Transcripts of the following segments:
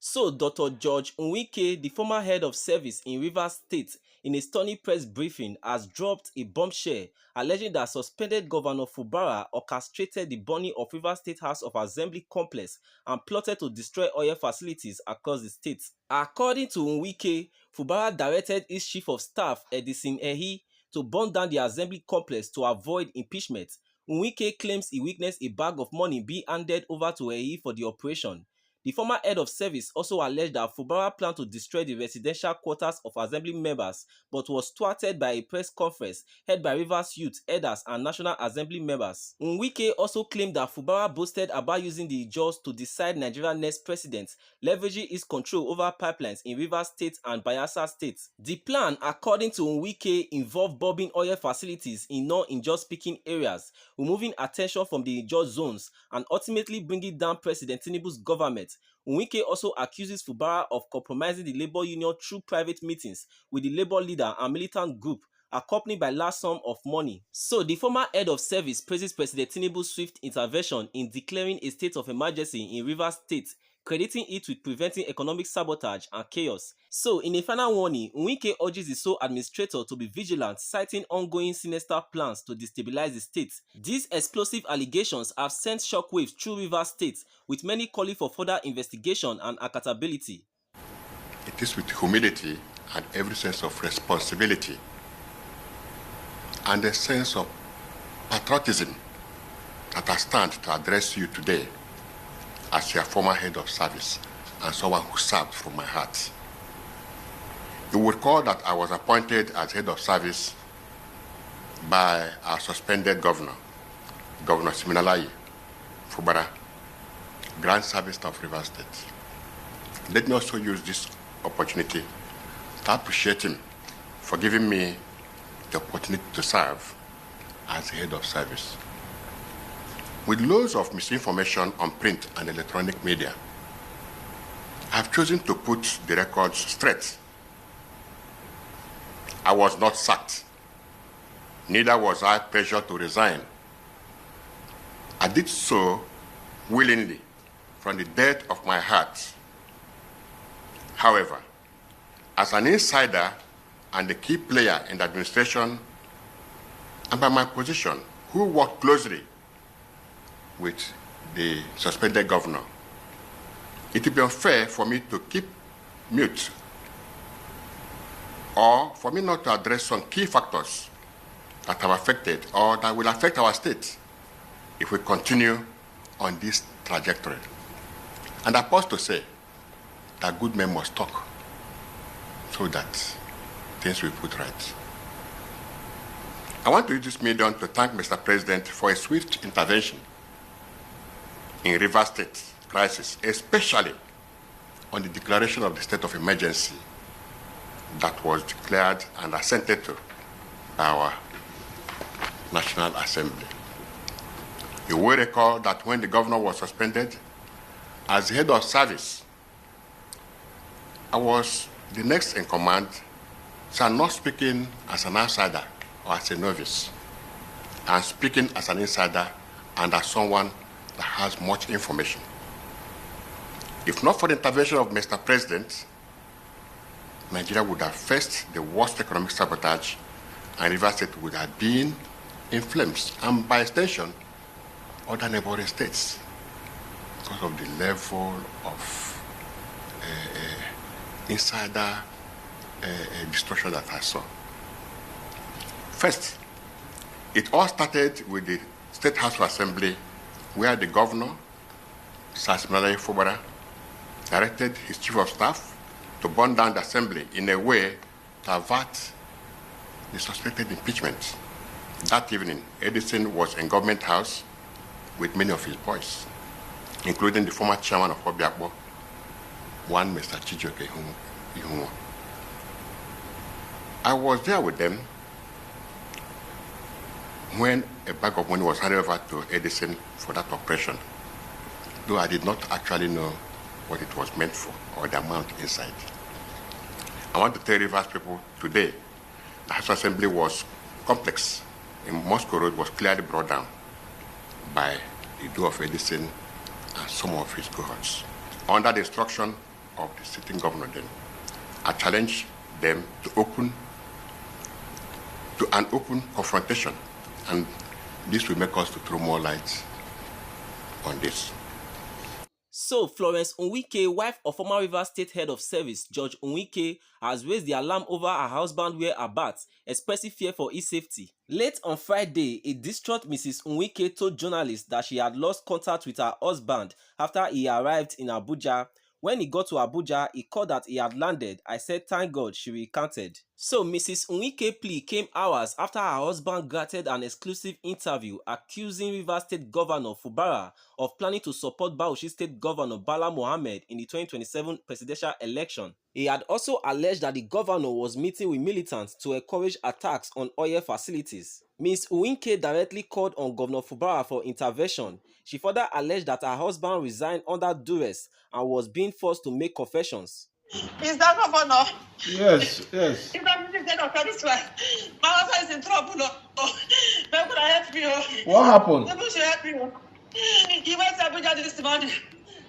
So, Dr. George Nweake, the former head of service in Rivers State, in a stunning press briefing, has dropped a bombshell alleging that suspended Governor Fubara orchestrated the burning of Rivers State House of Assembly complex and plotted to destroy oil facilities across the state. According to Nweake, Fubara directed his chief of staff, Edison Ehi, to burn down the assembly complex to avoid impeachment. Nweake claims he witnessed a bag of money being handed over to Ehi for the operation. The former head of service also alleged that Fubara planned to destroy the residential quarters of assembly members but was thwarted by a press conference held by Rivers youth, elders and National Assembly members. Nweake also claimed that Fubara boasted about using the Ijaws to decide Nigeria's next president, leveraging his control over pipelines in Rivers State and Bayelsa State. The plan, according to Nweake, involved bombing oil facilities in non-Ijaw speaking areas, removing attention from the Ijaw zones, and ultimately bringing down President Tinubu's government. Nweake also accuses Fubara of compromising the labor union through private meetings with the labor leader and militant group, accompanied by large sum of money. So the former head of service praises President Tinubu's swift intervention in declaring a state of emergency in Rivers State, crediting it with preventing economic sabotage and chaos. So, in a final warning, Nweake urges the sole administrator to be vigilant, citing ongoing sinister plans to destabilize the state. These explosive allegations have sent shockwaves through Rivers State, with many calling for further investigation and accountability. It is with humility and every sense of responsibility and a sense of patriotism that I stand to address you today as your former head of service and someone who served from my heart. You will recall that I was appointed as head of service by our suspended governor, Governor Siminalayi Fubara, Grand Service of Rivers State. Let me also use this opportunity to appreciate him for giving me the opportunity to serve as head of service. With loads of misinformation on print and electronic media, I've chosen to put the records straight. I was not sacked. Neither was I pressured to resign. I did so willingly from the depth of my heart. However, as an insider and a key player in the administration, and by my position, who worked closely with the suspended governor, it would be unfair for me to keep mute or for me not to address some key factors that have affected or that will affect our state if we continue on this trajectory. And I pause to say that good men must talk so that things will put right. I want to use this medium to thank Mr. President for a swift intervention in Rivers State crisis, especially on the declaration of the state of emergency that was declared and assented to by our National Assembly. You will recall that when the governor was suspended, as head of service, I was the next in command, so I'm not speaking as an outsider or as a novice. I'm speaking as an insider and as someone that has much information. If not for the intervention of Mr. President, Nigeria would have faced the worst economic sabotage and Rivers State would have been in flames, and by extension, other neighboring states, because of the level of insider destruction that I saw. First, it all started with the State House of Assembly, where the governor, Sir Siminalayi Fubara, directed his chief of staff to burn down the assembly in a way to avert the suspected impeachment. That evening, Edison was in Government House with many of his boys, including the former chairman of Obiakpo, one Mr. Chijioke Ihunwo. I was there with them when a bag of money was handed over to Edison for that operation, though I did not actually know what it was meant for or the amount inside. I want to tell Rivers people today, the House Assembly was complex. In Moscow Road was clearly brought down by the do of Edison and some of his cohorts. Under the instruction of the sitting governor then, I challenge them to an open confrontation, and this will make us to throw more light on this. So, Florence Nweake, wife of former Rivers State Head of Service George Nweake, has raised the alarm over her husband whereabouts, expressing fear for his safety. Late on Friday, a distraught Mrs. Nweake told journalists that she had lost contact with her husband after he arrived in Abuja. When he got to Abuja, he called that he had landed. I said, thank God, she recanted. So, Mrs. Nweake's plea came hours after her husband granted an exclusive interview accusing Rivers State Governor Fubara of planning to support Bauchi State Governor Bala Mohammed in the 2027 presidential election. He had also alleged that the governor was meeting with militants to encourage attacks on oil facilities. Ms. Nweake directly called on Governor Fubara for intervention. She further alleged that her husband resigned under duress and was being forced to make confessions. Is that governor? Yes, yes. Is that minister of this one? My husband is in trouble. Where could I help you? What happened? People should help you. He went to Abuja this morning.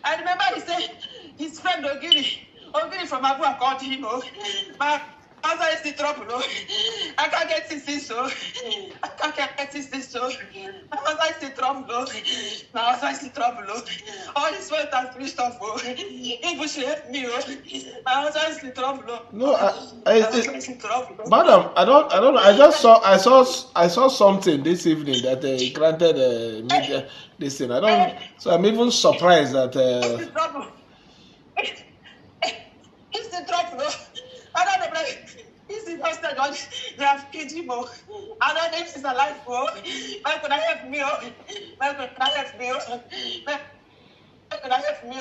I remember he said his friend Ogiri from Abuja called him. My husband is in trouble. I can't get this so. I can't get this so. My husband is in trouble. My husband is in trouble. All his friends are finished off. People should help me. My husband is in trouble. No, My husband is in trouble. madam, I don't know. I saw something this evening that they granted media this thing. I don't. So I'm even surprised that. He's in trouble. He's in trouble. I don't know, but he's in hospital. They have killed him. I don't know if he's alive. Why could I help me? Why could I help me? Why could I help me?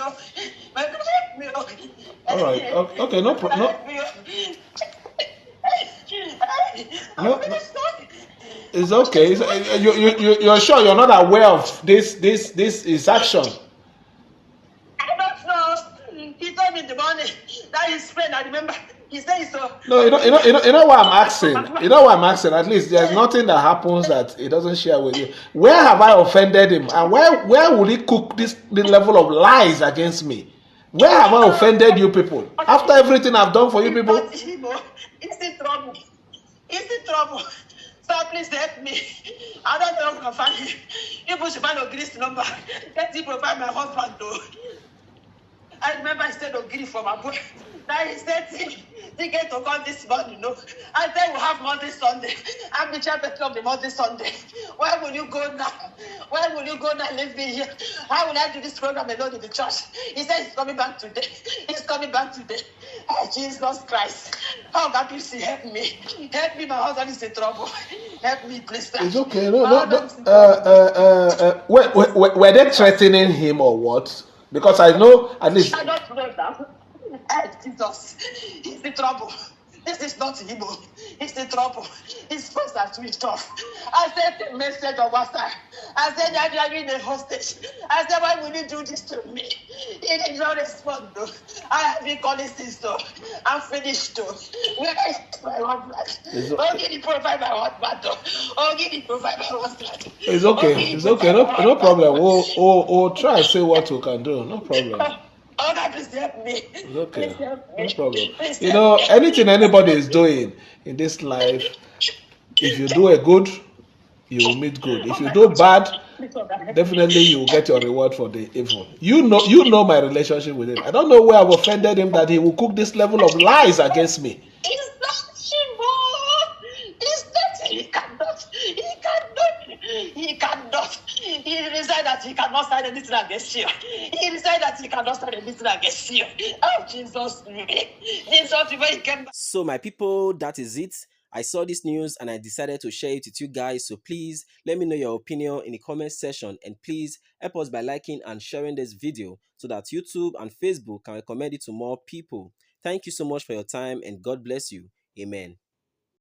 Why could I help me? All right. Okay. No problem. No. It's okay. You're sure you're not aware of this is action? I don't know. He told me in the morning that his friend, I remember, he said so. No, you know why I'm asking. You know why I'm asking. At least there's nothing that happens that he doesn't share with you. Where have I offended him, and where would he cook this level of lies against me? Where have I offended you people? After everything I've done for you people. He's in trouble. He's in trouble. So please help me. I don't know how to find him. People should find Ogiri's number. Let him provide my husband though. I remember I said Ogiri from Abuja. Now he said ticket to come this morning. No, I said we'll have Monday, Sunday. I'm the chairperson of the Monday, Sunday. Where will you go now? Where will you go now? Leave me here. How will I do this program alone in the church? He said he's coming back today. He's coming back today. Oh, Jesus Christ. Oh, God, please help me. Help me, my husband is in trouble. Help me, please. It's okay. No. Were they threatening him or what? Because I know at least. I don't know now. Jesus, he's in trouble. This is not him. He's in trouble. His phones are switched off. I sent a message on WhatsApp. I said, I'm in a hostage. I said, why would you do this to me? He did not respond, though. I have been calling since, though. I'm finished, though. Where is my husband? Oh, can you provide my husband, though? Oh, can you provide my husband? It's okay. It's okay. No problem. We'll try and see what we can do. No problem. Oh, God, please help me. It's okay. Please help me. No problem. Please You help know, me. anything anybody is doing in this life, if you do a good, you will meet good. If you do bad, definitely you will get your reward for the evil. You know my relationship with him. I don't know where I've offended him that he will cook this level of lies against me. It's not Shimo. It's not. He cannot. He cannot. He decided that he cannot sign anything against you. He decided that he cannot sign anything against you. Oh, Jesus. Jesus, when he came back. So my people, that is it. I saw this news and I decided to share it with you guys. So please let me know your opinion in the comment section, and please help us by liking and sharing this video so that YouTube and Facebook can recommend it to more people. Thank you so much for your time, and God bless you. Amen.